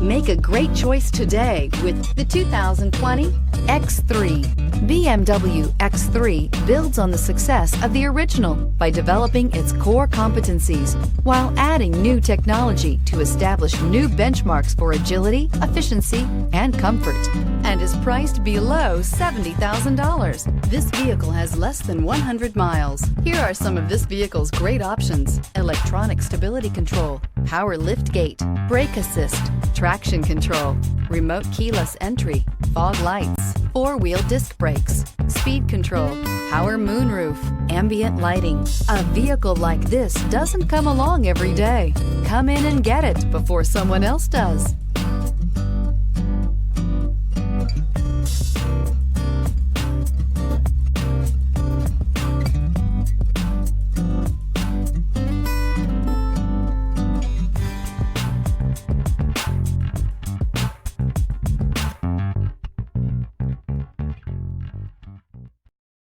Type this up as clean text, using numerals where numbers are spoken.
Make a great choice today with the 2020 X3. BMW X3 builds on the success of the original by developing its core competencies while adding new technology to establish new benchmarks for agility, efficiency, and comfort, and is priced below $70,000. This vehicle has less than 100 miles. Here are some of this vehicle's great options: electronic stability control, power liftgate, brake assist, traction control, remote keyless entry, fog lights, four-wheel disc brakes, speed control, power moonroof, ambient lighting. A vehicle like this doesn't come along every day. Come in and get it before someone else does.